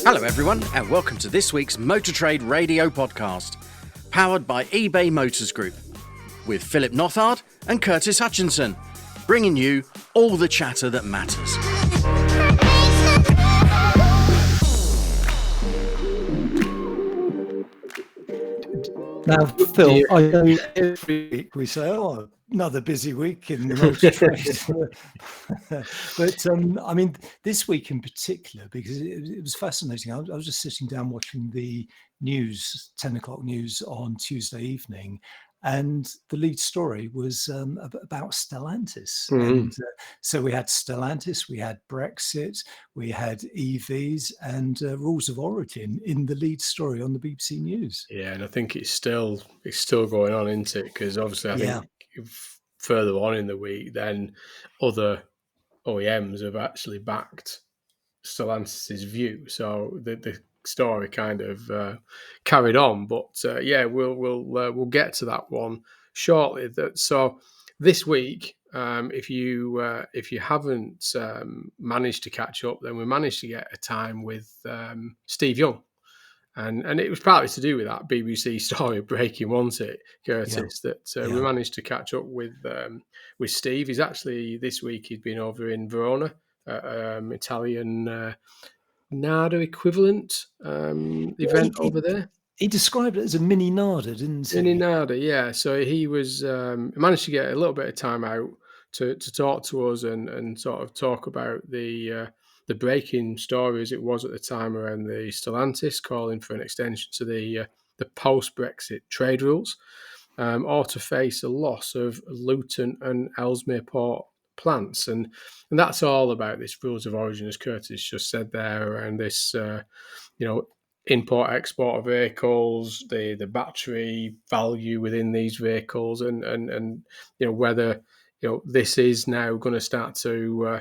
Hello everyone, and welcome to this week's Motor Trade Radio podcast, powered by eBay Motors Group, with Philip Nothard and Curtis Hutchinson, bringing you all the chatter that matters. Now, Phil, I know every week we say, oh, another busy week in the motor trade. But, I mean, this week in particular, because it was fascinating. I was just sitting down watching the news, 10 o'clock news on Tuesday evening, and the lead story was about Stellantis. And so we had Stellantis, we had Brexit, we had EVs, and rules of origin in the lead story on the BBC News. Yeah, and I think it's still going on, isn't it? Because obviously, I think further on in the week, then other OEMs have actually backed Stellantis' view. So the story kind of carried on, but we'll get to that one shortly. So this week, if you haven't managed to catch up, then we managed to get a time with Steve Young, and it was partly to do with that BBC story breaking, wasn't it, Curtis? Yeah. We managed to catch up with Steve. He's actually this week he'd been over in Verona, Italian NADA equivalent event over there. He described it as a mini NADA, didn't he? Mini NADA, yeah. So he was managed to get a little bit of time out to talk to us and sort of talk about the breaking story as it was at the time around the Stellantis calling for an extension to the post-Brexit trade rules, or to face a loss of Luton and Ellesmere Port plants, and that's all about this rules of origin, as Curtis just said there, around this import export of vehicles, the battery value within these vehicles, and whether this is now going to start to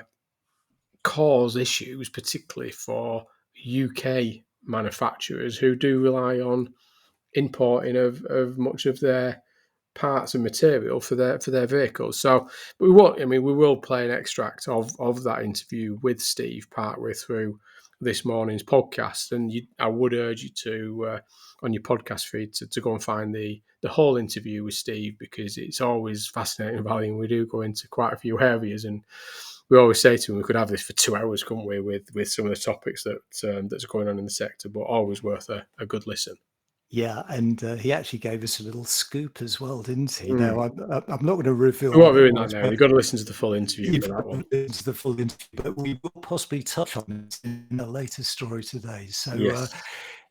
cause issues, particularly for UK manufacturers who do rely on importing of much of their parts and material for their vehicles. So we will play an extract of that interview with Steve partway through this morning's podcast, and I would urge you to on your podcast feed to go and find the whole interview with Steve, because it's always fascinating value, and we do go into quite a few areas, and we always say to him we could have this for 2 hours, couldn't we, with some of the topics that's going on in the sector, but always worth a good listen. Yeah, and he actually gave us a little scoop as well, didn't he? Now, I'm not going to reveal. We won't ruin that now. You've got to listen to the full interview for that one. Listen to the full interview, but we will possibly touch on it in a later story today. So yes.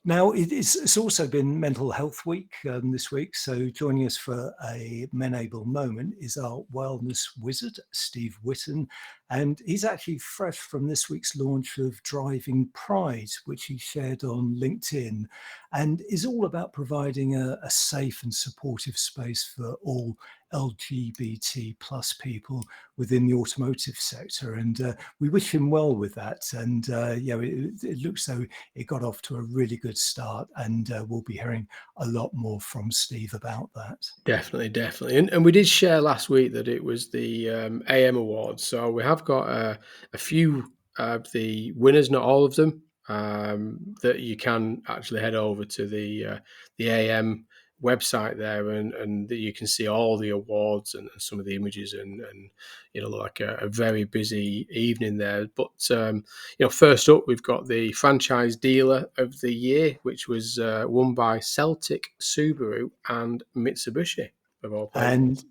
Now, it's also been Mental Health Week this week. So joining us for a Men-able moment is our wellness wizard, Steve Whitton. And he's actually fresh from this week's launch of Driving Pride, which he shared on LinkedIn, and is all about providing a safe and supportive space for all LGBT plus people within the automotive sector. And we wish him well with that. And it looks though it got off to a really good start, and we'll be hearing a lot more from Steve about that. Definitely. And we did share last week that it was the AM Awards. So we have got a few of the winners, not all of them, that you can actually head over to the AM website there, and you can see all the awards and some of the images, and like a very busy evening there. But first up, we've got the Franchise Dealer of the Year, which was won by Celtic, Subaru, and Mitsubishi of all places.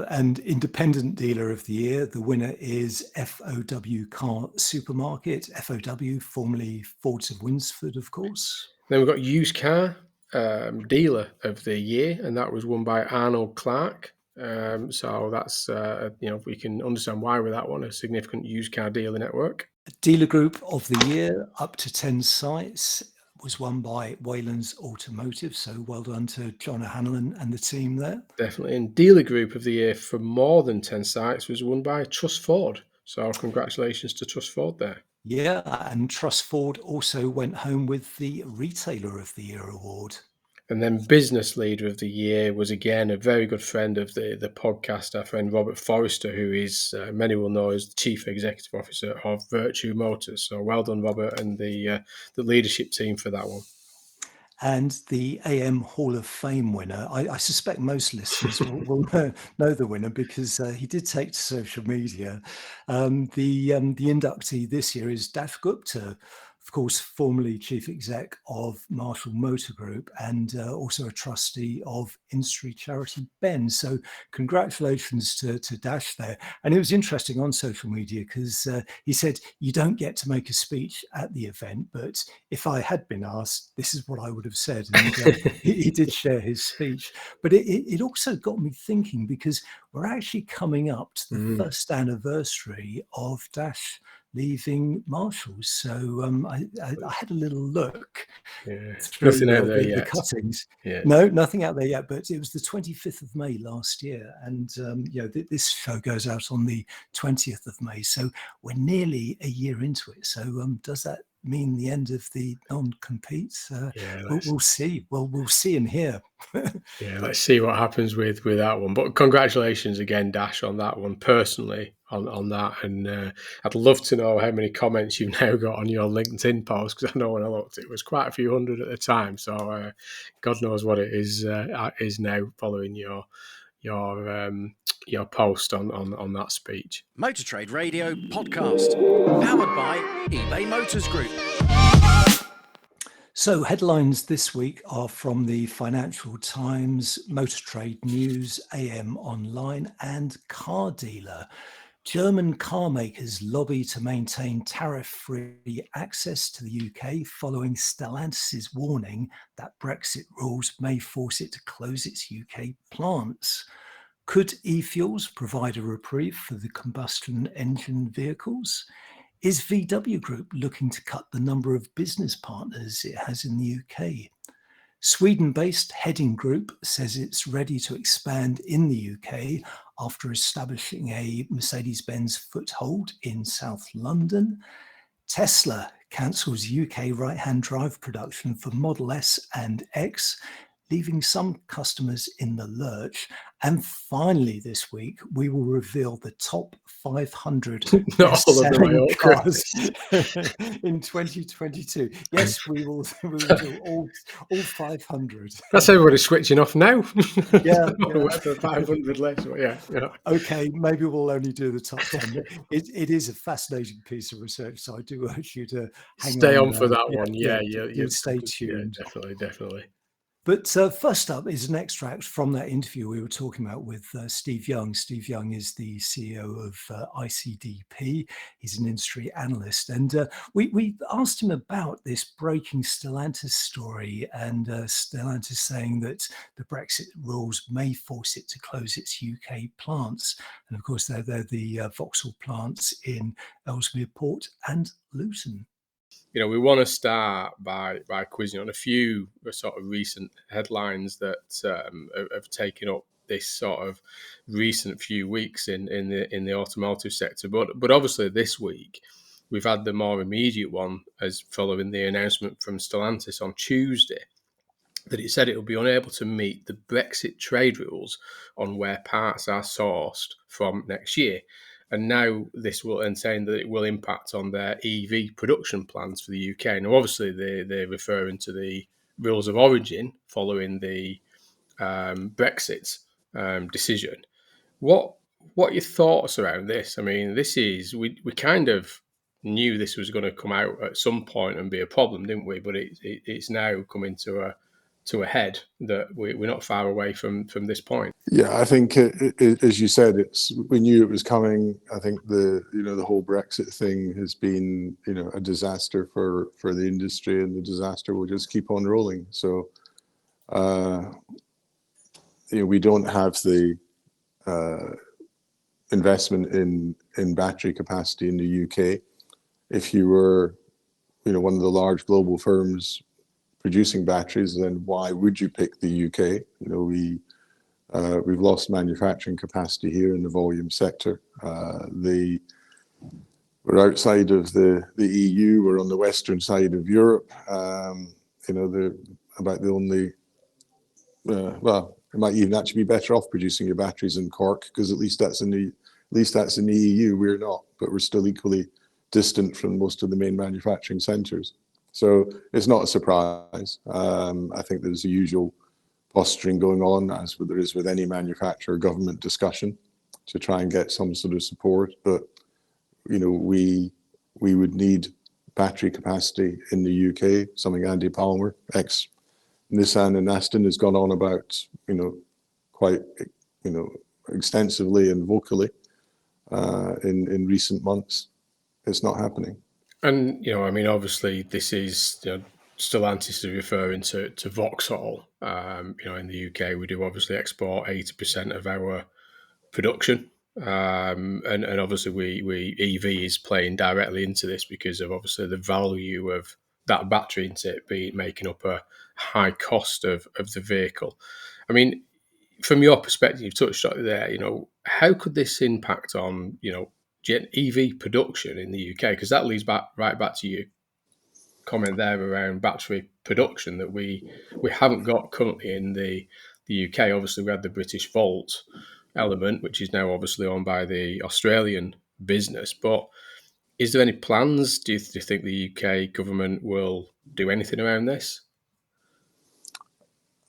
And Independent Dealer of the Year, the winner is FOW Car Supermarket, FOW, formerly Fords of Winsford, of course. Then we've got Used Car Dealer of the Year, and that was won by Arnold Clark. So that's, we can understand why with that one, a significant used car dealer network. Dealer Group of the Year, up to 10 sites, was won by Wayland's Automotive. So well done to John O'Hanlon and the team there. Definitely. And Dealer Group of the Year for more than 10 sites was won by Truss Ford. So congratulations to Truss Ford there. Yeah, and Truss Ford also went home with the Retailer of the Year award. And then Business Leader of the Year was again a very good friend of the podcast, our friend Robert Forrester, who is, many will know, as the Chief Executive Officer of Virtue Motors. So well done, Robert, and the leadership team for that one. And the AM Hall of Fame winner, I suspect most listeners will know the winner because he did take to social media. The inductee this year is Dash Gupta, of course, formerly Chief Exec of Marshall Motor Group and also a trustee of industry charity Ben. So congratulations to Dash there. And it was interesting on social media because he said, you don't get to make a speech at the event, but if I had been asked, this is what I would have said. And he did share his speech. But it also got me thinking, because we're actually coming up to the first anniversary of Dash leaving Marshalls. So I had a little look through Nothing out there the yet. cuttings. Yeah. No, nothing out there yet, but it was the 25th of May last year. And this show goes out on the 20th of May. So we're nearly a year into it. So does that mean the end of the non-competes? We'll see. Well, we'll see and hear. Yeah, let's see what happens with that one. But congratulations again, Dash, on that one, personally, on that. And I'd love to know how many comments you've now got on your LinkedIn post, because I know when I looked, it was quite a few hundred at the time. So God knows what it is now following your post on that speech. Motor Trade Radio podcast, powered by eBay Motors Group. So headlines this week are from the Financial Times, Motor Trade News, AM Online and Car Dealer. German car makers lobby to maintain tariff-free access to the UK following Stellantis' warning that Brexit rules may force it to close its UK plants. Could e-fuels provide a reprieve for the combustion engine vehicles? Is VW Group looking to cut the number of business partners it has in the UK? Sweden-based Hedin Group says it's ready to expand in the UK after establishing a Mercedes-Benz foothold in South London. Tesla cancels UK right-hand drive production for Model S and X, leaving some customers in the lurch. And finally this week, we will reveal the top 500 best-selling cars in 2022. Yes, we will do all 500. That's everybody switching off now. Yeah. Whether 500 less, yeah. Okay, maybe we'll only do the top 10. It is a fascinating piece of research, so I do urge you to stay on for that one. You stay tuned. Yeah, definitely. But first up is an extract from that interview we were talking about with Steve Young. Steve Young is the CEO of ICDP. He's an industry analyst. And we asked him about this breaking Stellantis story, and Stellantis saying that the Brexit rules may force it to close its UK plants. And of course, they're the Vauxhall plants in Ellesmere Port and Luton. We want to start by quizzing on a few sort of recent headlines that have taken up this sort of recent few weeks in the automotive sector. But obviously this week we've had the more immediate one as following the announcement from Stellantis on Tuesday that it said it will be unable to meet the Brexit trade rules on where parts are sourced from next year. And now this will, and saying that it will impact on their EV production plans for the UK. Now, obviously, they're referring to the rules of origin following the Brexit decision. What are your thoughts around this? I mean, this is we kind of knew this was going to come out at some point and be a problem, didn't we? But it's now coming to a head that we're not far away from this point. Yeah, I think as you said, we knew it was coming. I think the whole Brexit thing has been a disaster for the industry, and the disaster will just keep on rolling. So we don't have the investment in battery capacity in the UK. If you were one of the large global firms producing batteries, then why would you pick the UK? We've lost manufacturing capacity here in the volume sector. We're outside of the EU. We're on the western side of Europe. They're about the only well, it might even actually be better off producing your batteries in Cork, because at least that's in the EU. We're not, but we're still equally distant from most of the main manufacturing centres. So it's not a surprise. I think there's the usual posturing going on, as there is with any manufacturer government discussion, to try and get some sort of support. But we would need battery capacity in the UK, something Andy Palmer, ex Nissan and Aston, has gone on about, quite, extensively and vocally in recent months. It's not happening. And, obviously this is, Stellantis is referring to Vauxhall. In the UK, we do obviously export 80% of our production. And obviously we EV is playing directly into this because of obviously the value of that battery into it making up a high cost of the vehicle. I mean, from your perspective, you've touched on it there, how could this impact on, EV production in the UK? Because that leads right back to your comment there around battery production that we haven't got currently in the UK. Obviously, we had the British Volt element, which is now obviously owned by the Australian business. But is there any plans? Do you think the UK government will do anything around this?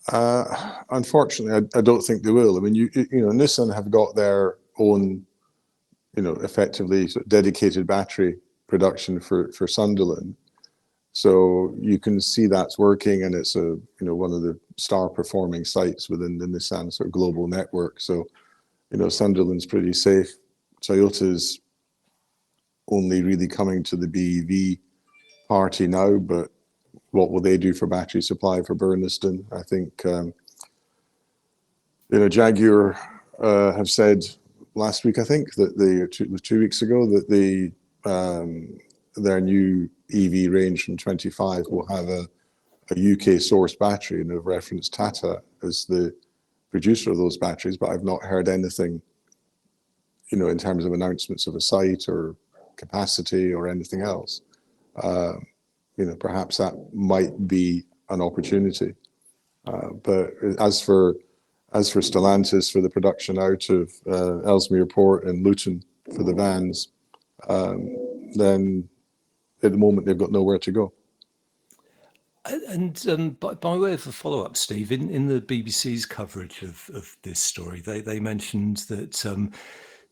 Unfortunately, I don't think they will. I mean, Nissan have got their own, effectively sort of dedicated battery production for Sunderland. So you can see that's working, and it's one of the star performing sites within the Nissan sort of global network. So, Sunderland's pretty safe. Toyota's only really coming to the BEV party now, but what will they do for battery supply for Burniston? I think, Jaguar have said last week, I think, that 2 weeks ago, that their new EV range from 25 will have a UK sourced battery, and they've referenced Tata as the producer of those batteries, but I've not heard anything, in terms of announcements of a site or capacity or anything else. Perhaps that might be an opportunity. But as for Stellantis, for the production out of Ellesmere Port and Luton for the vans, then at the moment they've got nowhere to go. And by way of a follow-up, Steve, in the BBC's coverage of this story, they mentioned that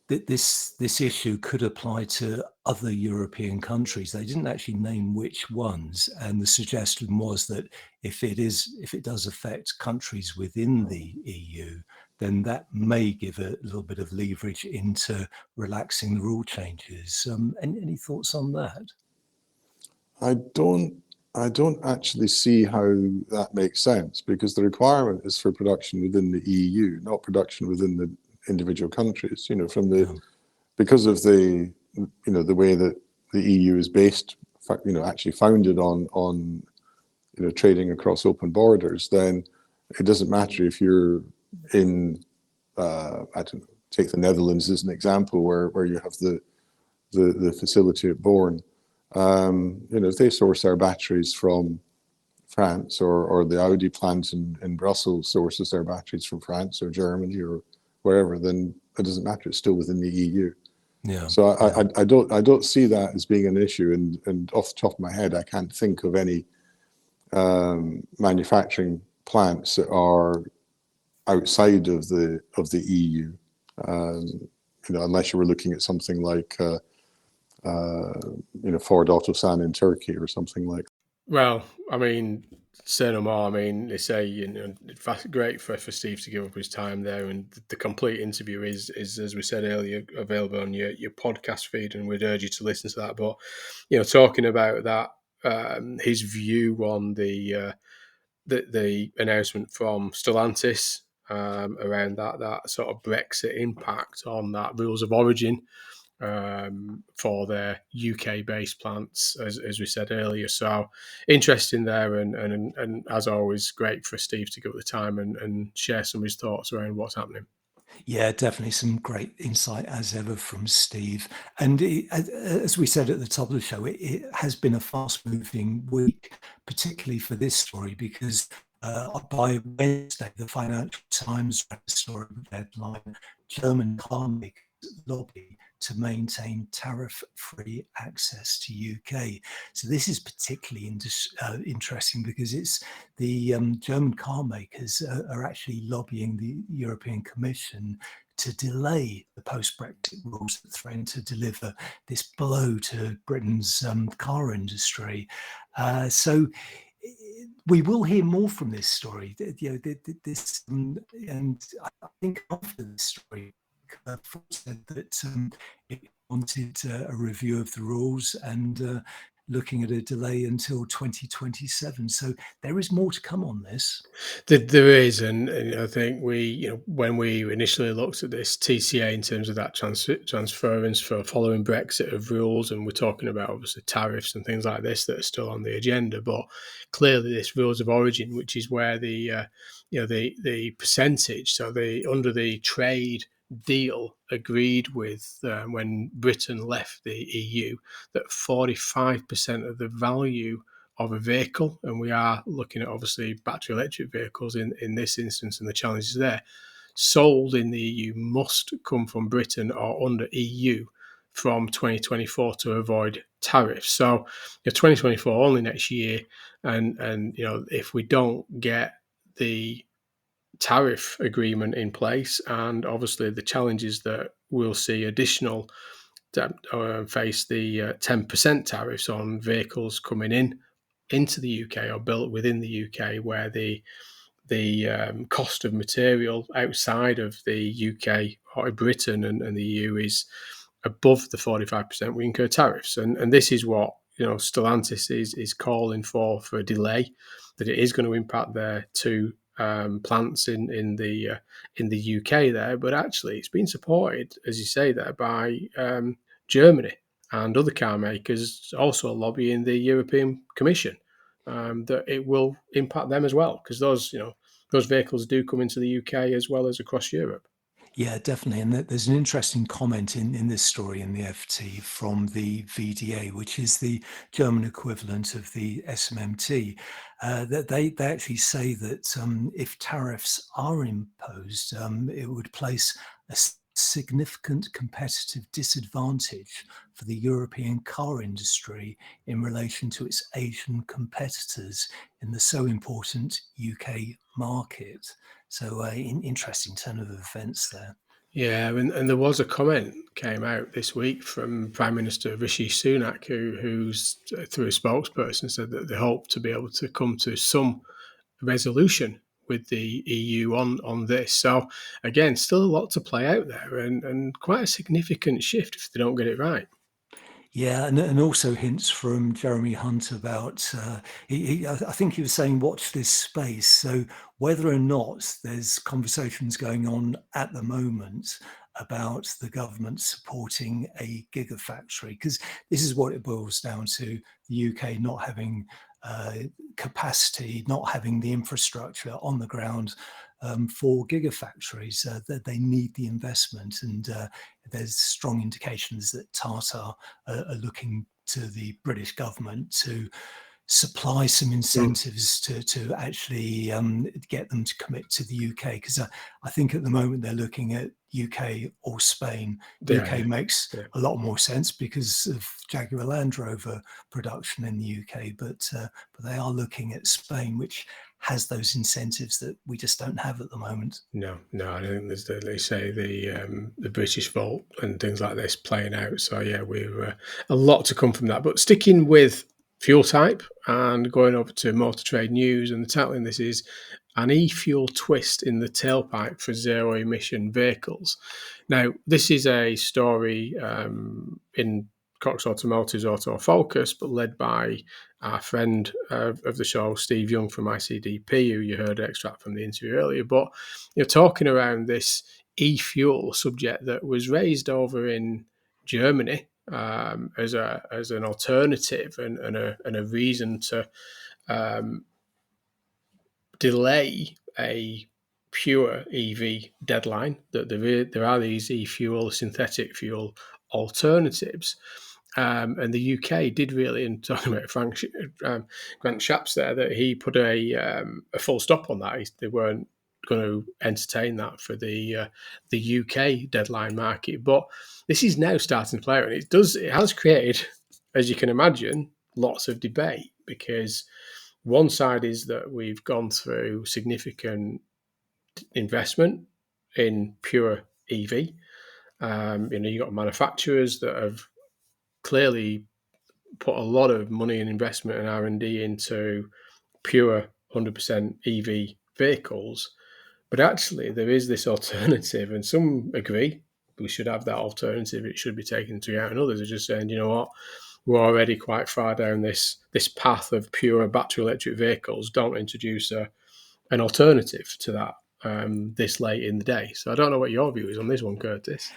that this issue could apply to other European countries. They didn't actually name which ones, and the suggestion was that if it does affect countries within the EU, then that may give a little bit of leverage into relaxing the rule changes. Any thoughts on that? I don't actually see how that makes sense, because the requirement is for production within the EU, not production within the individual countries. Because of the way that the EU is based, actually founded on trading across open borders. Then it doesn't matter if you're in I don't know, take the Netherlands as an example, where you have the facility at Born. If they source their batteries from France, or the Audi plant in Brussels sources their batteries from France or Germany or wherever, then it doesn't matter. It's still within the EU. Yeah. So I don't see that as being an issue. And off the top of my head, I can't think of any manufacturing plants that are outside of the EU. Unless you were looking at something like Ford Otosan in Turkey or something like that. Well, I mean, say no more. I mean, they say, it's great for Steve to give up his time there, and the complete interview is, as we said earlier, available on your podcast feed, and we'd urge you to listen to that. But, talking about that, his view on the announcement from Stellantis around that sort of Brexit impact on that rules of origin for their UK-based plants, as we said earlier. So interesting there, and as always, great for Steve to give the time and share some of his thoughts around what's happening. Yeah, definitely some great insight as ever from Steve. And as we said at the top of the show, it has been a fast-moving week, particularly for this story, because By Wednesday, the Financial Times ran a story with the headline, German car makers lobby to maintain tariff-free access to UK. So this is particularly interesting because it's the German car makers are actually lobbying the European Commission to delay the post-Brexit rules that threaten to deliver this blow to Britain's car industry. So we will hear more from this story. And I think after this story, Ford said that it wanted a review of the rules and looking at a delay until 2027. So there is more to come on this. There is, and I think when we initially looked at this TCA in terms of that transference for following Brexit of rules, and we're talking about obviously tariffs and things like this that are still on the agenda, but clearly this rules of origin, which is where the percentage, so under the trade deal agreed with when Britain left the EU, that 45% of the value of a vehicle, and we are looking at obviously battery electric vehicles in this instance, and the challenges there, sold in the EU must come from Britain or under EU from 2024 to avoid tariffs. So 2024 only next year, and if we don't get the tariff agreement in place, and obviously the challenges that we'll see additional face the 10% tariffs on vehicles coming into the UK or built within the UK, where the cost of material outside of the UK or Britain and the EU is above the 45%, we incur tariffs. And this is what Stellantis is calling for a delay, that it is going to impact their two plants in the UK there, but actually it's been supported, as you say there, by Germany and other car makers also lobbying the European Commission that it will impact them as well, because those vehicles do come into the UK as well as across Europe. Yeah, definitely. And there's an interesting comment in this story in the FT from the VDA, which is the German equivalent of the SMMT, that they actually say that if tariffs are imposed, it would place a significant competitive disadvantage for the European car industry in relation to its Asian competitors in the so important UK market. So interesting turn of events there. Yeah, and there was a comment came out this week from Prime Minister Rishi Sunak, who's through a spokesperson said that they hope to be able to come to some resolution with the EU on this. So again, still a lot to play out there, and quite a significant shift if they don't get it right. Yeah, and also hints from Jeremy Hunt about, I think he was saying, watch this space. So whether or not there's conversations going on at the moment about the government supporting a gigafactory, because this is what it boils down to, the UK not having capacity, not having the infrastructure on the ground for gigafactories, that they need the investment. And there's strong indications that Tata are looking to the British government to supply some incentives to actually get them to commit to the UK. Because I think at the moment they're looking at UK or Spain. UK makes a lot more sense because of Jaguar Land Rover production in the UK, but they are looking at Spain, which has those incentives that we just don't have at the moment. No, I don't think there's they say the British vote and things like this playing out. So yeah, we're a lot to come from that. But sticking with fuel type and going over to Motor Trade News, and the title in this is an e-fuel twist in the tailpipe for zero emission vehicles. Now, this is a story in Cox Automotive's Auto Focus, but led by our friend of the show, Steve Young from ICDP, who you heard an extract from the interview earlier. But you're talking around this e-fuel subject that was raised over in Germany as an alternative and a reason to delay a pure EV deadline. That there are these e-fuel, synthetic fuel alternatives. And the UK did really, and talking about Grant Shapps there, that he put a full stop on that. They weren't going to entertain that for the UK deadline market. But this is now starting to play out, and it has created, as you can imagine, lots of debate, because one side is that we've gone through significant investment in pure EV. You've got manufacturers that have clearly put a lot of money and investment and R&D into pure 100% EV vehicles. But actually, there is this alternative, and some agree we should have that alternative. It should be taken into account, and others are just saying, you know what, we're already quite far down this path of pure battery electric vehicles. Don't introduce an alternative to that this late in the day. So I don't know what your view is on this one, Curtis.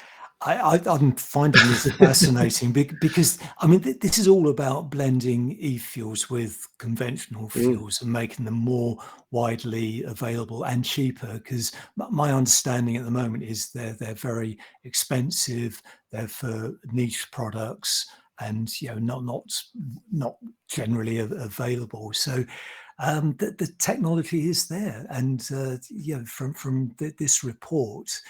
I'm finding this fascinating because, I mean, this is all about blending e-fuels with conventional fuels and making them more widely available and cheaper. Because my understanding at the moment is they're very expensive. They're for niche products, and not generally available. So the technology is there, and from this report,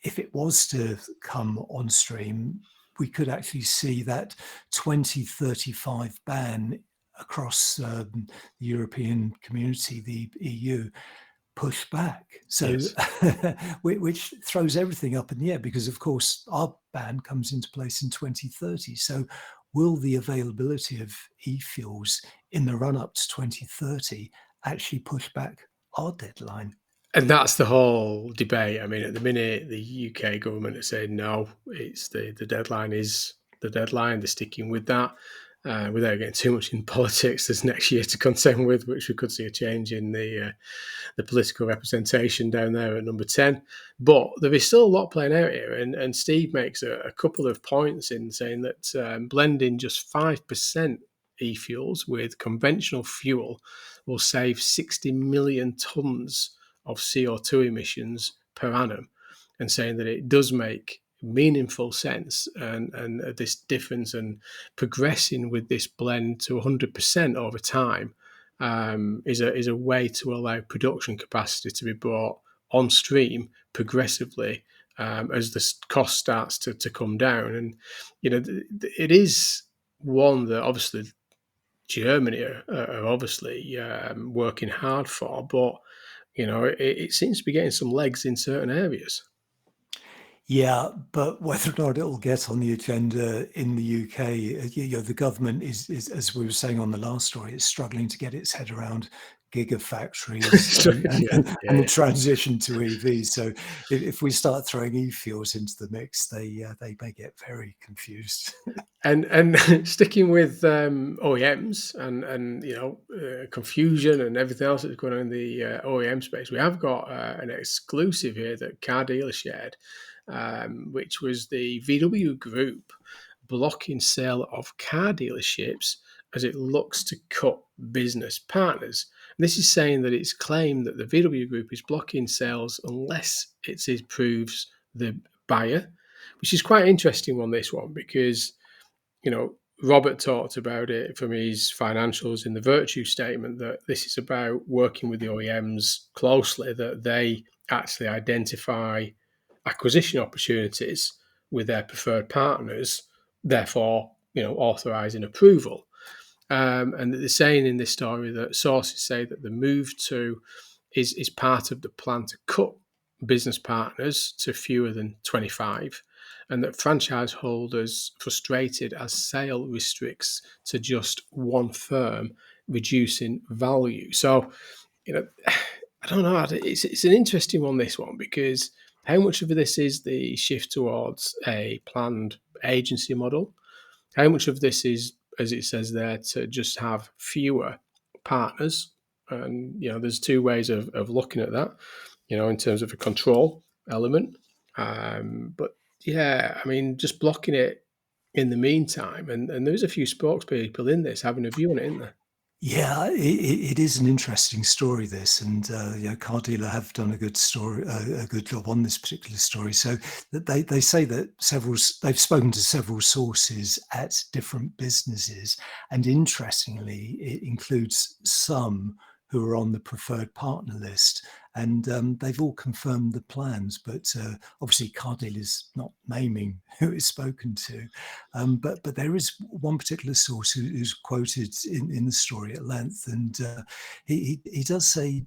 if it was to come on stream, we could actually see that 2035 ban across the European community, the EU, push back. So, yes. Which throws everything up in the air, because of course our ban comes into place in 2030. So will the availability of e-fuels in the run up to 2030 actually push back our deadline? And that's the whole debate. I mean, at the minute, the UK government is saying no, it's the deadline is the deadline. They're sticking with that. Without getting too much in politics, there's next year to contend with, which we could see a change in the political representation down there at number 10. But there is still a lot playing out here. And Steve makes a couple of points in saying that blending just 5% e-fuels with conventional fuel will save 60 million tonnes of CO2 emissions per annum, and saying that it does make meaningful sense, and this difference and progressing with this blend to 100% over time is a way to allow production capacity to be brought on stream progressively as the cost starts to come down. And it is one that obviously Germany are obviously working hard for, but it seems to be getting some legs in certain areas. Yeah, but whether or not it will get on the agenda in the UK, the government is, as we were saying on the last story, is struggling to get its head around gigafactories and the transition to EVs. So if we start throwing e-fuels into the mix, they may get very confused. And sticking with OEMs and confusion and everything else that's going on in the OEM space, we have got an exclusive here that Car Dealer shared, which was the VW Group blocking sale of car dealerships as it looks to cut business partners. And this is saying that it's claimed that the VW Group is blocking sales unless it approves the buyer, which is quite an interesting one, this one, because Robert talked about it from his financials in the virtue statement, that this is about working with the OEMs closely, that they actually identify acquisition opportunities with their preferred partners, therefore, authorising approval. And they're saying in this story that sources say that the move is part of the plan to cut business partners to fewer than 25, and that franchise holders frustrated as sale restricts to just one firm, reducing value. So, I don't know. It's an interesting one, this one, because how much of this is the shift towards a planned agency model? How much of this is, as it says there, to just have fewer partners? And, there's two ways of looking at that, in terms of a control element. But yeah, I mean, just blocking it in the meantime. And there's a few spokespeople in this having a view on it, isn't there? Yeah, it is an interesting story, this, and Car Dealer have done a good story, a good job on this particular story. So that they say that they've spoken to several sources at different businesses, and interestingly, it includes some who are on the preferred partner list, and they've all confirmed the plans. But obviously, Car Dealer's not naming who it's spoken to. But there is one particular source who's quoted in the story at length, and he does say,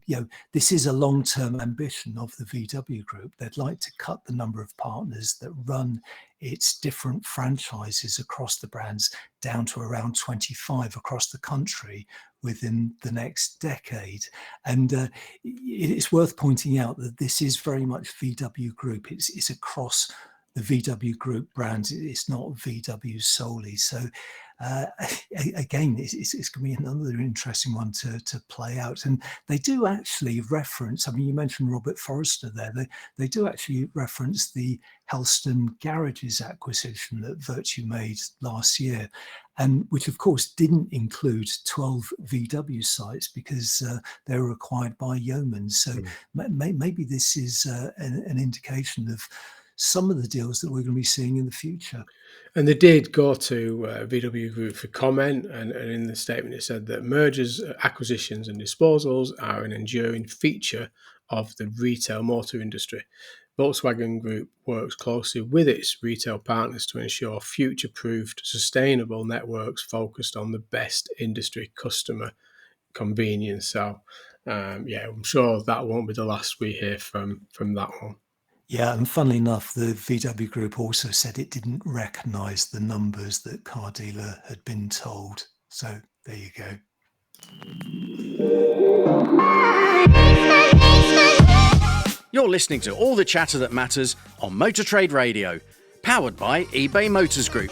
this is a long-term ambition of the VW Group. They'd like to cut the number of partners that run its different franchises across the brands down to around 25 across the country within the next decade. And it's worth pointing out that this is very much VW Group. It's across the VW Group brands. It's not VW solely. So again, it's going to be another interesting one to play out. And they do actually reference, I mean, you mentioned Robert Forrester there, they do actually reference the Helston Garages acquisition that Virtue made last year, and which of course didn't include 12 VW sites because they were acquired by Yeomans. So maybe this is an indication of some of the deals that we're going to be seeing in the future. And they did go to VW Group for comment, and in the statement it said that mergers, acquisitions and disposals are an enduring feature of the retail motor industry. Volkswagen Group works closely with its retail partners to ensure future-proofed, sustainable networks focused on the best industry customer convenience. So, I'm sure that won't be the last we hear from that one. Yeah, and funnily enough, the VW Group also said it didn't recognise the numbers that Car Dealer had been told. So there you go. You're listening to All the Chatter That Matters on Motor Trade Radio, powered by eBay Motors Group.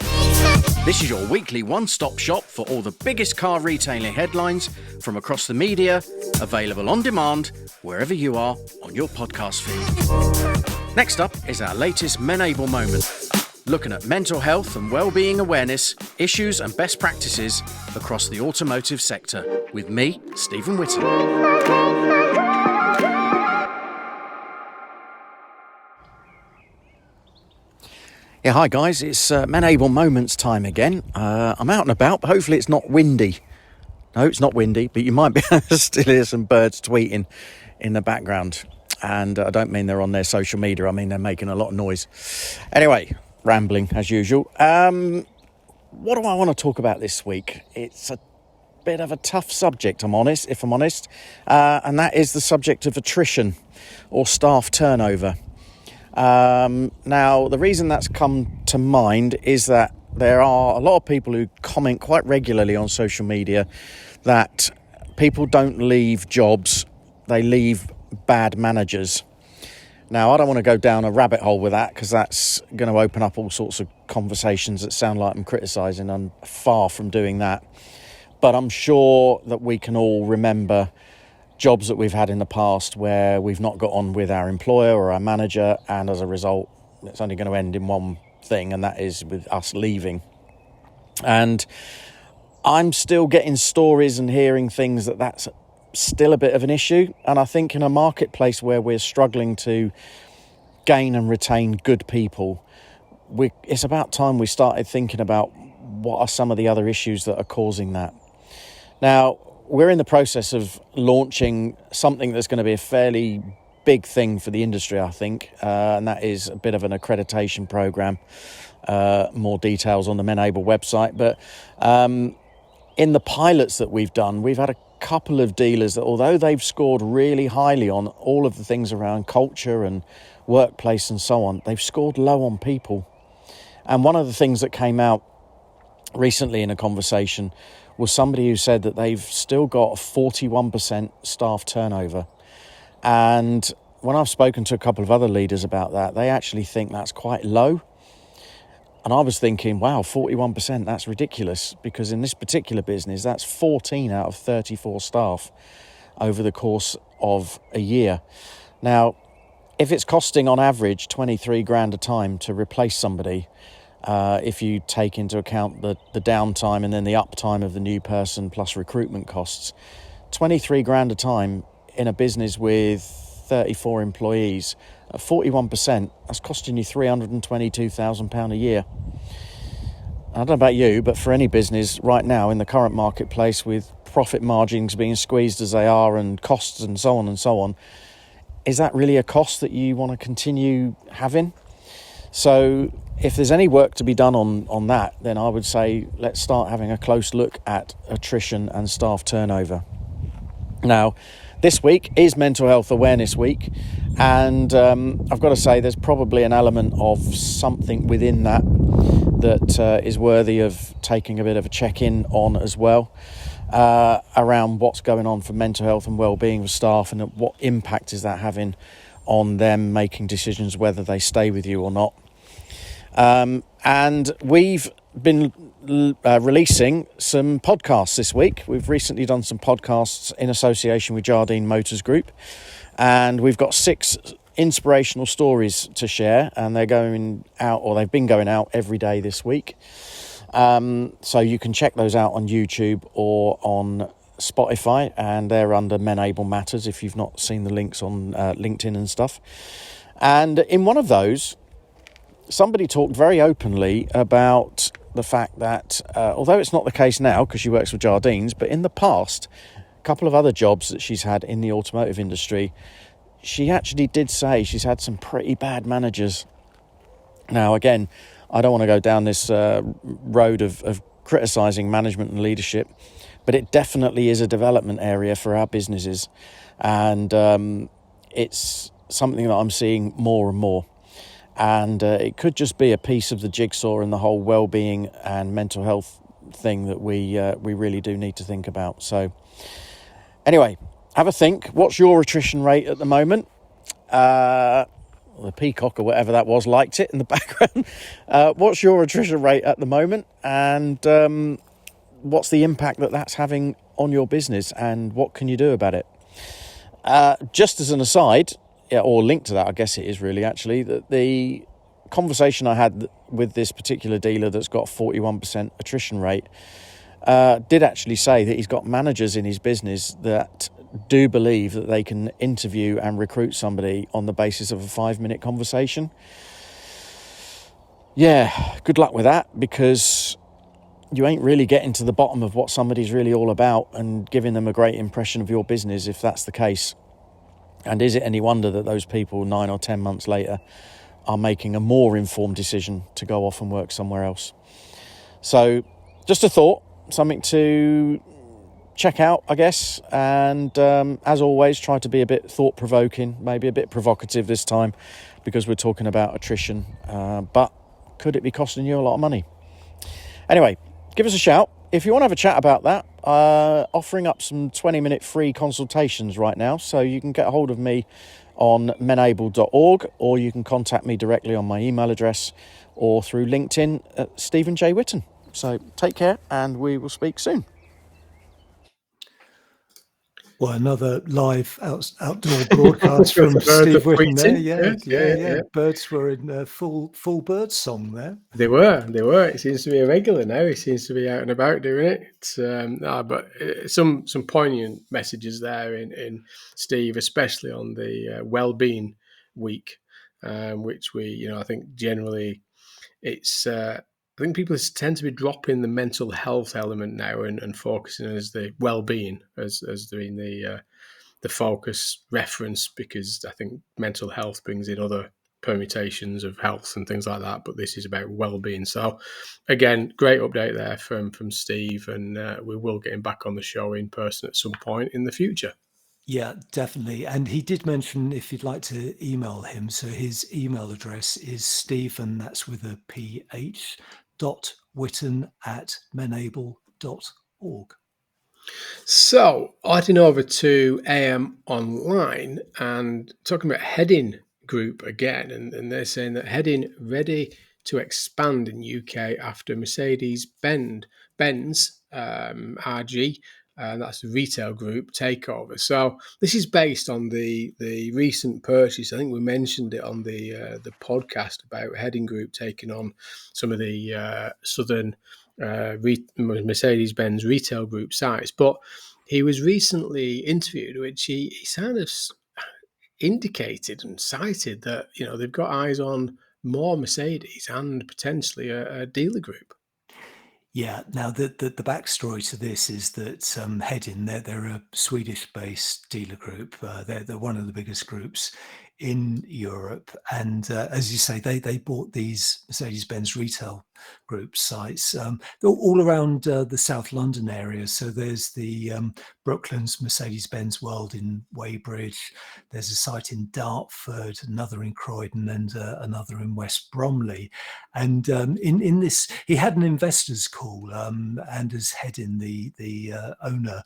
This is your weekly one-stop shop for all the biggest car retailing headlines from across the media, available on demand wherever you are on your podcast feed. Next up is our latest Menable Moment, looking at mental health and well-being awareness, issues and best practices across the automotive sector, with me, Stephen Whitton. Yeah, hi guys, it's Menable Moments time again. I'm out and about, but hopefully it's not windy. No, it's not windy, but you might be able to still hear some birds tweeting in the background. And I don't mean they're on their social media, I mean they're making a lot of noise. Anyway, rambling as usual. What do I want to talk about this week? It's a bit of a tough subject, if I'm honest. And that is the subject of attrition or staff turnover. Now, the reason that's come to mind is that there are a lot of people who comment quite regularly on social media that people don't leave jobs, they leave bad managers. Now, I don't want to go down a rabbit hole with that because that's going to open up all sorts of conversations that sound like I'm criticising. I'm far from doing that. But I'm sure that we can all remember jobs that we've had in the past where we've not got on with our employer or our manager, and as a result, it's only going to end in one thing, and that is with us leaving. And I'm still getting stories and hearing things that's still a bit of an issue. And I think in a marketplace where we're struggling to gain and retain good people, it's about time we started thinking about what are some of the other issues that are causing that. Now, we're in the process of launching something that's going to be a fairly big thing for the industry, I think, and that is a bit of an accreditation program. More details on the Menable website. But in the pilots that we've done, we've had a couple of dealers that, although they've scored really highly on all of the things around culture and workplace and so on, they've scored low on people. And one of the things that came out recently in a conversation was somebody who said that they've still got a 41% staff turnover. And when I've spoken to a couple of other leaders about that, they actually think that's quite low. And I was thinking, wow, 41%, that's ridiculous, because in this particular business, that's 14 out of 34 staff over the course of a year. Now, if it's costing on average 23 grand a time to replace somebody, if you take into account the downtime and then the uptime of the new person plus recruitment costs. 23 grand a time in a business with 34 employees at 41%, that's costing you £322,000 a year. I don't know about you, but for any business right now in the current marketplace, with profit margins being squeezed as they are and costs and so on, is that really a cost that you want to continue having? So if there's any work to be done on that, then I would say let's start having a close look at attrition and staff turnover. Now, this week is Mental Health Awareness Week, and I've got to say there's probably an element of something within that is worthy of taking a bit of a check-in on as well, around what's going on for mental health and well-being of staff, and what impact is that having on them making decisions whether they stay with you or not. And we've been releasing some podcasts this week. We've recently done some podcasts in association with Jardine Motors Group, and we've got 6 inspirational stories to share, and they're going out, or they've been going out every day this week. So you can check those out on YouTube or on Spotify, and they're under Men Able Matters if you've not seen the links on LinkedIn and stuff. And in one of those, somebody talked very openly about the fact that, although it's not the case now because she works with Jardines, but in the past, a couple of other jobs that she's had in the automotive industry, she actually did say she's had some pretty bad managers. Now, again, I don't want to go down this road of criticising management and leadership, but it definitely is a development area for our businesses. And it's something that I'm seeing more and more. And it could just be a piece of the jigsaw in the whole well-being and mental health thing that we really do need to think about. So anyway, have a think. What's your attrition rate at the moment? The peacock or whatever that was liked it in the background. What's your attrition rate at the moment? And what's the impact that that's having on your business? And what can you do about it? Just as an aside, or linked to that, I guess it is really actually, that the conversation I had with this particular dealer that's got a 41% attrition rate did actually say that he's got managers in his business that do believe that they can interview and recruit somebody on the basis of a 5-minute conversation. Yeah, good luck with that, because you ain't really getting to the bottom of what somebody's really all about and giving them a great impression of your business if that's the case. And is it any wonder that those people 9 or 10 months later are making a more informed decision to go off and work somewhere else? So just a thought, something to check out, I guess. And as always, try to be a bit thought-provoking, maybe a bit provocative this time, because we're talking about attrition. But could it be costing you a lot of money? Anyway, give us a shout. If you want to have a chat about that, offering up some 20-minute free consultations right now, so you can get a hold of me on menable.org, or you can contact me directly on my email address or through LinkedIn at Stephen J. Whitton. So take care, and we will speak soon. Well, another live outdoor broadcast from Steve Whitton there. Yeah. Birds were in full bird song there. They were. It seems to be a regular now. He seems to be out and about doing it. But some poignant messages there in Steve, especially on the well-being week, which we, I think generally it's. I think people tend to be dropping the mental health element now and focusing as the well-being as doing the focus reference, because I think mental health brings in other permutations of health and things like that, but this is about well-being. So again, great update there from Steve, and we will get him back on the show in person at some point in the future. Yeah, definitely. And he did mention if you'd like to email him. So his email address is Stephen, that's with a PH, .whitton@menable.org. So, heading over to AM Online and talking about Hedin Group again, and they're saying that Hedin ready to expand in UK after Mercedes-Benz RG and that's the retail group takeover. So this is based on the recent purchase. I think we mentioned it on the podcast about Hedin Group taking on some of the southern Mercedes-Benz retail group sites. But he was recently interviewed, which he kind of indicated and cited that they've got eyes on more Mercedes and potentially a dealer group. Yeah. Now, the backstory to this is that Hedin, they're a Swedish-based dealer group. They're one of the biggest groups in Europe, and as you say, they bought these Mercedes-Benz retail group sites. They're all around the South London area. So there's the Brooklands Mercedes-Benz World in Weybridge. There's a site in Dartford, another in Croydon, and another in West Bromley. And in this, he had an investors call, and as Hedin, the owner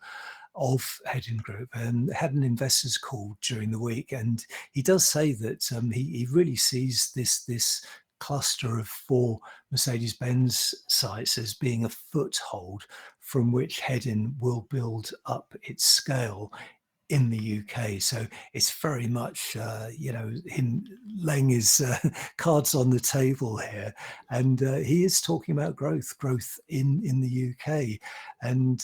of Hedin Group, and had an investors call during the week, and he does say that he really sees this cluster of 4 Mercedes-Benz sites as being a foothold from which Hedin will build up its scale in the UK. So it's very much, him laying his cards on the table here, and he is talking about growth in the UK, and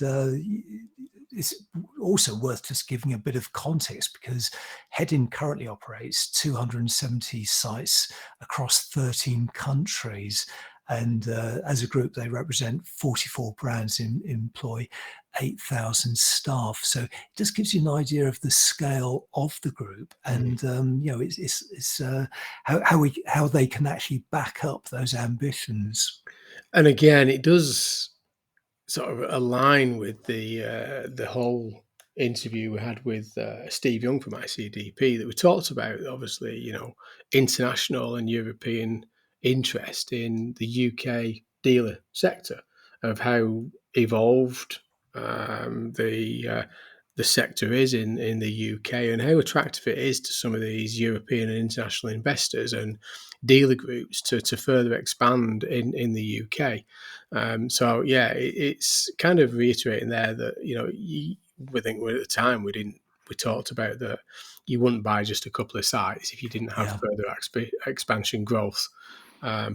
it's also worth just giving a bit of context, because Hedin currently operates 270 sites across 13 countries. And as a group, they represent 44 brands and employ 8,000 staff. So it just gives you an idea of the scale of the group, and it's how they can actually back up those ambitions. And again, it does sort of align with the whole interview we had with Steve Young from ICDP, that we talked about, obviously, international and European interest in the UK dealer sector, of how evolved the sector is in the UK, and how attractive it is to some of these European and international investors and dealer groups to further expand in the UK. So yeah, it's kind of reiterating there that we think at the time we talked about that you wouldn't buy just a couple of sites if you didn't have further expansion growth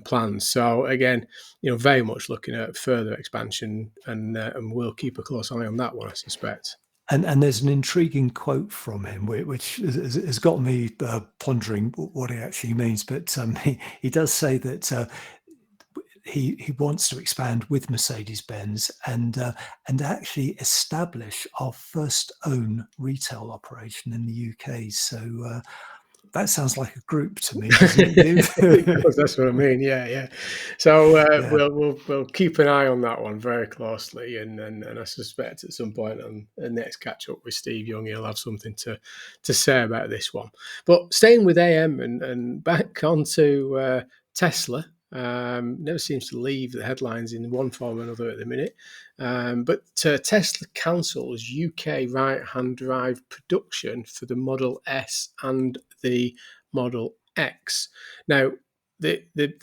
plans. So again, very much looking at further expansion, and we'll keep a close eye on that one, I suspect. And there's an intriguing quote from him, which has got me pondering what it actually means. But he does say that he wants to expand with Mercedes-Benz and actually establish our first own retail operation in the UK. So that sounds like a group to me, doesn't it? That's what I mean. Yeah. So we'll keep an eye on that one very closely, and I suspect at some point on the next catch up with Steve Young, he'll have something to say about this one. But staying with AM and back onto Tesla. Never seems to leave the headlines in one form or another at the minute. But Tesla cancels UK right-hand drive production for the Model S and the Model X. Now, they're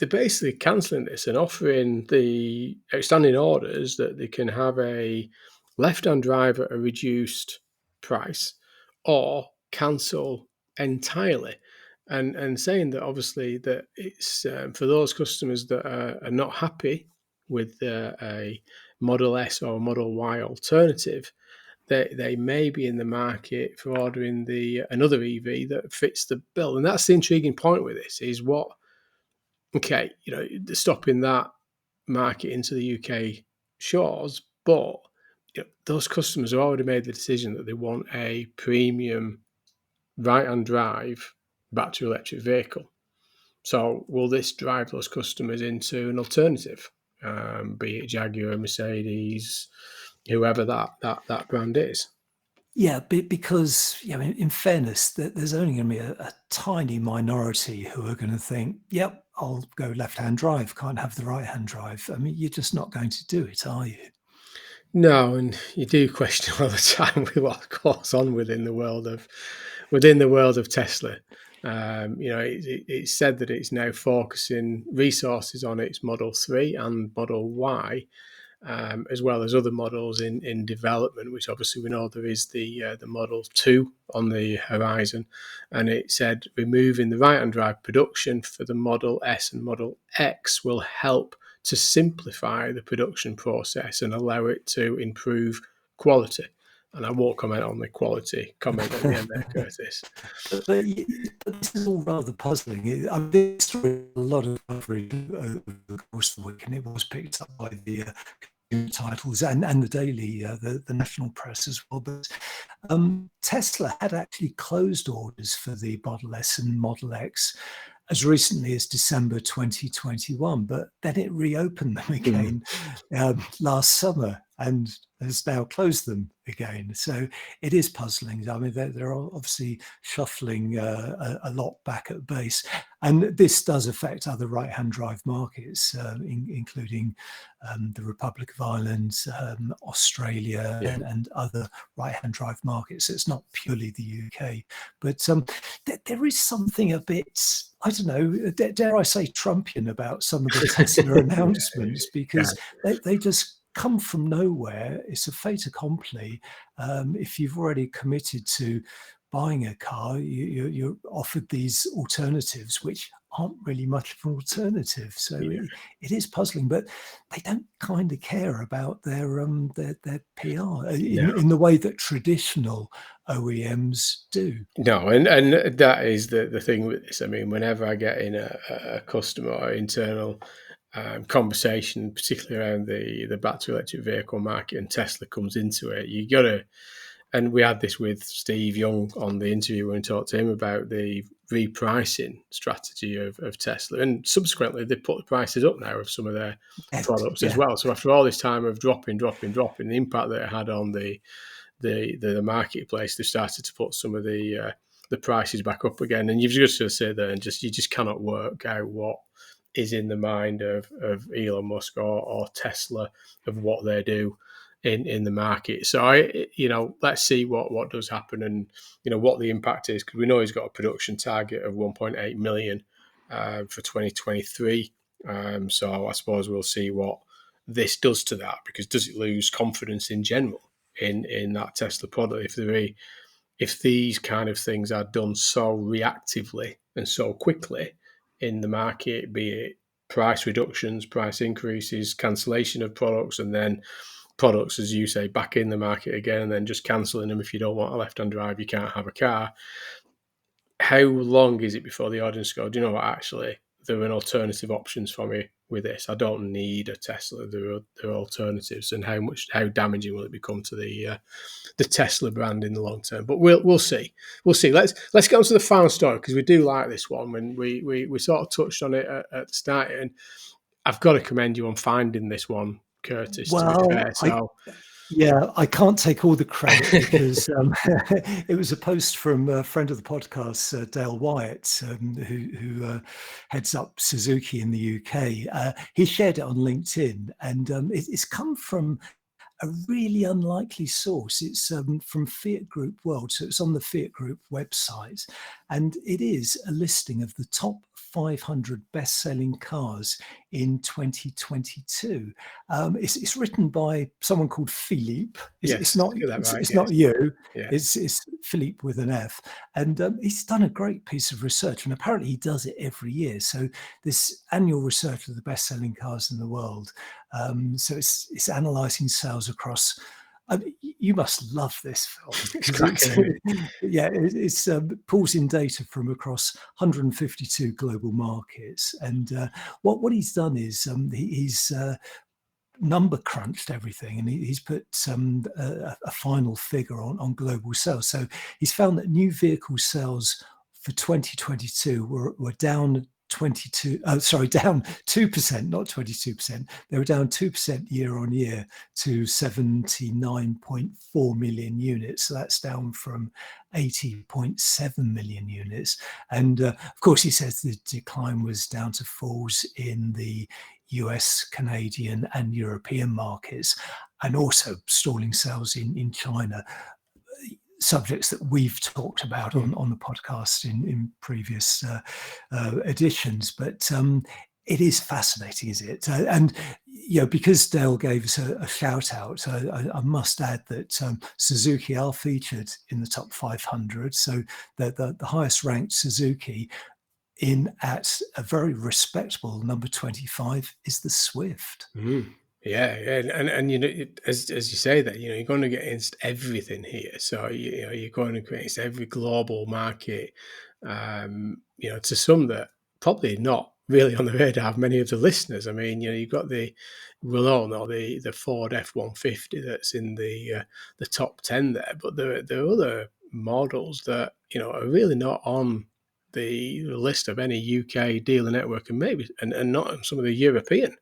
basically cancelling this and offering the outstanding orders that they can have a left-hand drive at a reduced price, or cancel entirely. And saying that obviously that it's for those customers that are not happy with a Model S or a Model Y alternative, they may be in the market for ordering another EV that fits the bill. And that's the intriguing point with this, is stopping that market into the UK shores, but those customers have already made the decision that they want a premium right-hand drive battery electric vehicle. So will this drive those customers into an alternative, be it Jaguar, Mercedes, whoever that brand is? Yeah, because in fairness, there's only going to be a tiny minority who are going to think, "Yep, I'll go left-hand drive. Can't have the right-hand drive." I mean, you're just not going to do it, are you? No, and you do question all the time with what goes on within the world of Tesla. It's said that it's now focusing resources on its Model 3 and Model Y, as well as other models in development, which obviously we know there is the Model 2 on the horizon. And it said removing the right-hand drive production for the Model S and Model X will help to simplify the production process and allow it to improve quality. And I won't comment on the quality comment at the end there, Curtis. But this is all rather puzzling. I mean, this story had a lot of coverage over the course of the week, and it was picked up by the titles and the daily, the national press as well. But Tesla had actually closed orders for the Model S and Model X as recently as December 2021, but then it reopened them again last summer and has now closed them again. So it is puzzling. I mean, they're obviously shuffling a lot back at base. And this does affect other right-hand drive markets, including the Republic of Ireland, Australia, and other right-hand drive markets. So it's not purely the UK. But there is something a bit, I don't know, dare I say Trumpian about some of the Tesla announcements, because they just come from nowhere. It's a fait accompli. If you've already committed to buying a car, you're offered these alternatives, which aren't really much of an alternative. So it is puzzling, but they don't kind of care about their PR in the way that traditional OEMs do. No, and that is the thing with this. I mean, whenever I get in a customer or internal conversation, particularly around the battery electric vehicle market, and Tesla comes into it, you got to. And we had this with Steve Young on the interview when we talked to him about the repricing strategy of Tesla. And subsequently, they put the prices up now of some of their products as well. So after all this time of dropping, the impact that it had on the marketplace, they started to put some of the prices back up again. And you've just got to sit there and you just cannot work out what is in the mind of Elon Musk or Tesla, of what they do in the market. So let's see what does happen, and what the impact is, because we know he's got a production target of 1.8 million for 2023. So I suppose we'll see what this does to that, because does it lose confidence in general in that Tesla product if these kind of things are done so reactively and so quickly in the market, be it price reductions, price increases, cancellation of products, and then products, as you say, back in the market again, and then just cancelling them. If you don't want a left-hand drive, you can't have a car. How long is it before the audience go, do you know what, actually, there are alternative options for me with this. I don't need a Tesla. There are alternatives, and how damaging will it become to the Tesla brand in the long term? But we'll see. Let's get on to the final story, because we do like this one. When we sort of touched on it at the start, and I've got to commend you on finding this one, Curtis. Well, to be fair. So I can't take all the credit, because it was a post from a friend of the podcast, Dale Wyatt, who heads up Suzuki in the UK. He shared it on LinkedIn, and it's come from a really unlikely source. It's from Fiat Group World, so it's on the Fiat Group website, and it is a listing of the top 500 best-selling cars in 2022. It's written by someone called Philippe. It's not you. Yes. It's Philippe with an F, and he's done a great piece of research, and apparently he does it every year. So this annual research of the best-selling cars in the world. So it's analysing sales across. You must love this film. It's pulls in data from across 152 global markets, and what he's done is he's number crunched everything, and he's put a final figure on global sales. So he's found that new vehicle sales for 2022 were down down 2%, not 22%. They were down 2% year on year to 79.4 million units. So that's down from 80.7 million units. And of course, he says the decline was down to falls in the US, Canadian, and European markets, and also stalling sales in China. Subjects that we've talked about on the podcast in previous editions, but it is fascinating, is it? And because Dale gave us a shout out, I must add that Suzuki are featured in the top 500. So the highest ranked Suzuki in at a very respectable number 25 is the Swift. Yeah, and as you say that, you're going to get against everything here. So you're going to against every global market. To some that probably not really on the radar of many of the listeners. I mean, you've got we'll all know the Ford F-150 that's in the top 10 there, but there are other models that are really not on the list of any UK dealer network, and maybe and not on some of the European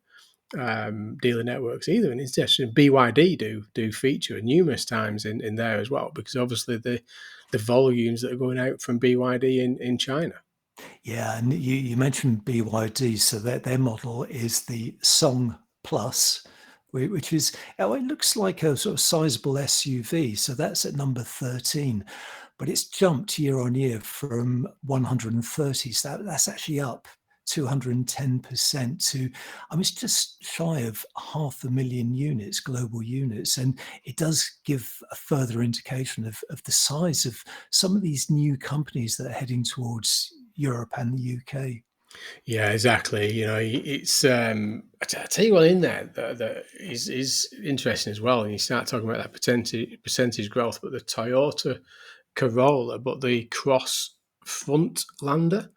dealer networks either. And it's actually BYD do feature numerous times in there as well, because obviously the volumes that are going out from BYD in China. Yeah, and you mentioned BYD, so their model is the Song Plus, which is, it looks like a sort of sizable SUV. So that's at number 13, but it's jumped year on year from 130. So that's actually up 210% to, it's just shy of 500,000 units, global units. And it does give a further indication of the size of some of these new companies that are heading towards Europe and the UK. Yeah, exactly. It's I tell you what in there that is interesting as well. And you start talking about that percentage growth, but the Toyota Corolla, but the Cross Frontlander,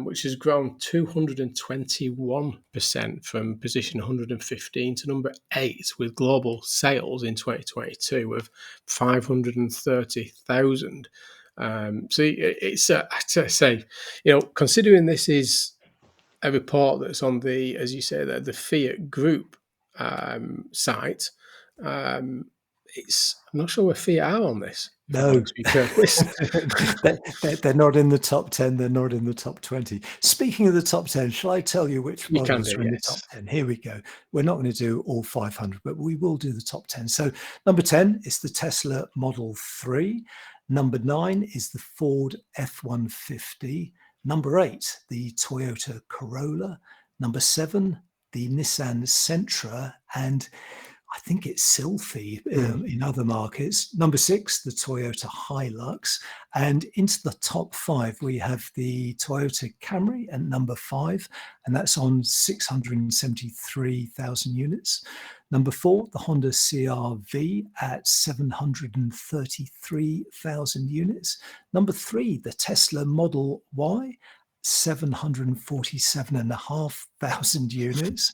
which has grown 221% from position 115 to number 8, with global sales in 2022 of 530,000. So it's I say, considering this is a report that's on the, as you say, the Fiat Group site. I'm not sure where Fiat are on this. No, They're they're not in the top 10. They're not in the top 20. Speaking of the top 10, shall I tell you which models are in the top 10? Here we go. We're not going to do all 500, but we will do the top 10. So number 10 is the Tesla Model 3. Number 9 is the Ford F-150. Number 8, the Toyota Corolla. Number 7, the Nissan Sentra, and I think it's Sylphy in other markets. Number 6, the Toyota Hilux. And into the top 5, we have the Toyota Camry at number 5, and that's on 673,000 units. Number 4, the Honda CR-V at 733,000 units. Number 3, the Tesla Model Y, 747,500 units.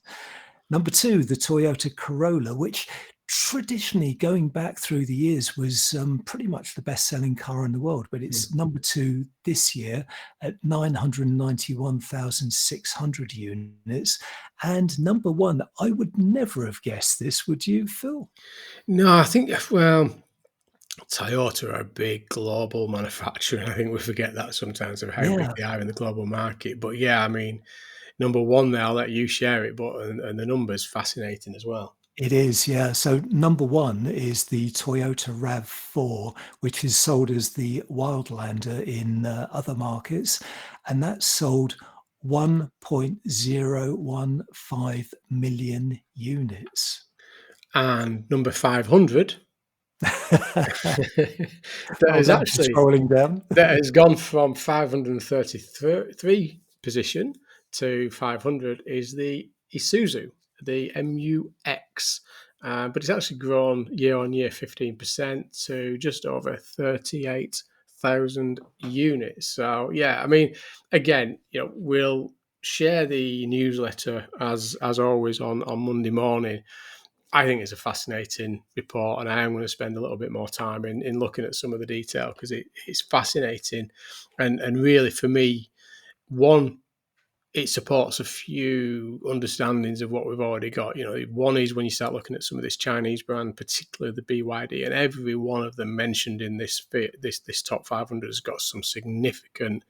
Number 2, the Toyota Corolla, which traditionally, going back through the years, was pretty much the best-selling car in the world. But it's number 2 this year at 991,600 units. And number 1, I would never have guessed this, would you, Phil? No, I think, well, Toyota are a big global manufacturer, and I think we forget that sometimes of how big they are in the global market. But yeah, I mean, number 1 there, I'll let you share it, but and the number's fascinating as well. It is, yeah. So number 1 is the Toyota RAV4, which is sold as the Wildlander in other markets, and that's sold 1.015 million units. And number 500 that is actually scrolling down. That has gone from 533 position to 500 is the Isuzu, the MUX. But it's actually grown year on year 15% to just over 38,000 units. So yeah, I mean, again, we'll share the newsletter as always on Monday morning. I think it's a fascinating report, and I am going to spend a little bit more time in looking at some of the detail, because it's fascinating. And really, for me, one, it supports a few understandings of what we've already got. One is when you start looking at some of this Chinese brand, particularly the BYD, and every one of them mentioned in this top 500 has got some significant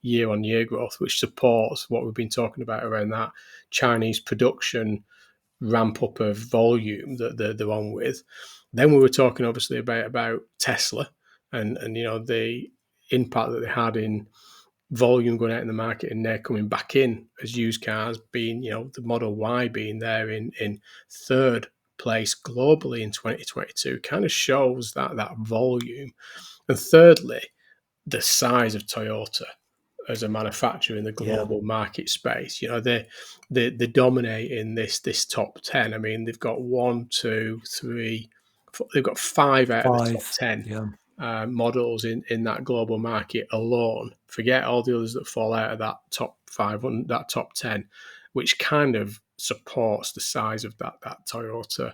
year-on-year growth, which supports what we've been talking about around that Chinese production ramp up of volume that they're on with. Then we were talking obviously about Tesla and the impact that they had in volume going out in the market and they're coming back in as used cars, being, the Model Y being there in third place globally in 2022, kind of shows that volume. And thirdly, the size of Toyota as a manufacturer in the global market space. They dominate in this top 10. I mean, they've got 1, 2, 3, 4, they've got 5 out of the top 10 models in that global market alone. Forget all the others that fall out of that top 500, that top 10, which kind of supports the size of that Toyota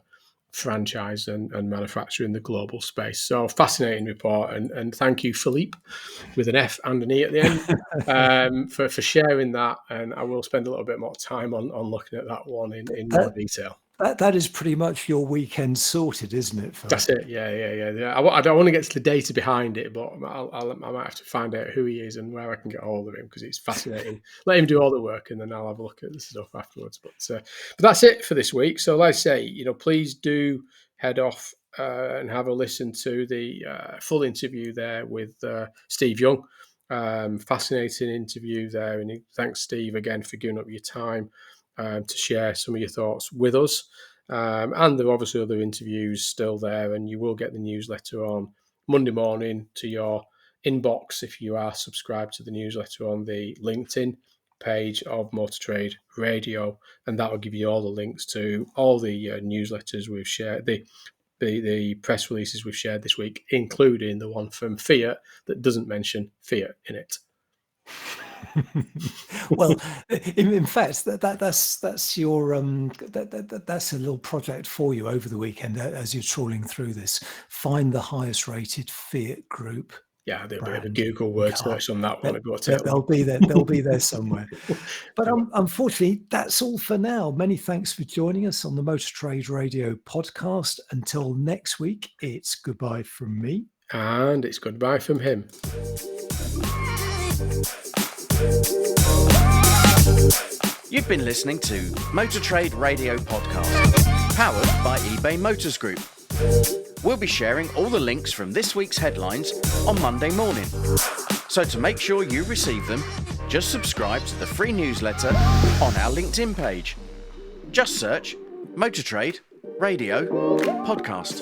franchise and manufacturer in the global space. So fascinating report, and thank you, Philippe, with an F and an E at the end, for sharing that. And I will spend a little bit more time on looking at that one in more detail. That is pretty much your weekend sorted, isn't it, Phil? That's it. Yeah. I don't want to get to the data behind it, but I might have to find out who he is and where I can get hold of him, because it's fascinating. Let him do all the work, and then I'll have a look at the stuff afterwards. But that's it for this week. So, like I say, please do head off and have a listen to the full interview there with Steve Young. Fascinating interview there, and thanks, Steve, again for giving up your time to share some of your thoughts with us. And there are obviously other interviews still there, and you will get the newsletter on Monday morning to your inbox if you are subscribed to the newsletter on the LinkedIn page of Motor Trade Radio, and that will give you all the links to all the newsletters we've shared, the press releases we've shared this week, including the one from Fiat that doesn't mention Fiat in it. Well, in fact, that's your that's a little project for you over the weekend as you're trawling through this. Find the highest rated Fiat Group. Yeah, there'll be a Google word search on that one. They'll be there. They'll be there somewhere. But unfortunately, that's all for now. Many thanks for joining us on the Motor Trade Radio podcast. Until next week, it's goodbye from me, and it's goodbye from him. You've been listening to Motor Trade Radio Podcast, powered by eBay Motors Group. We'll be sharing all the links from this week's headlines on Monday morning. So to make sure you receive them, just subscribe to the free newsletter on our LinkedIn page. Just search Motor Trade Radio Podcast.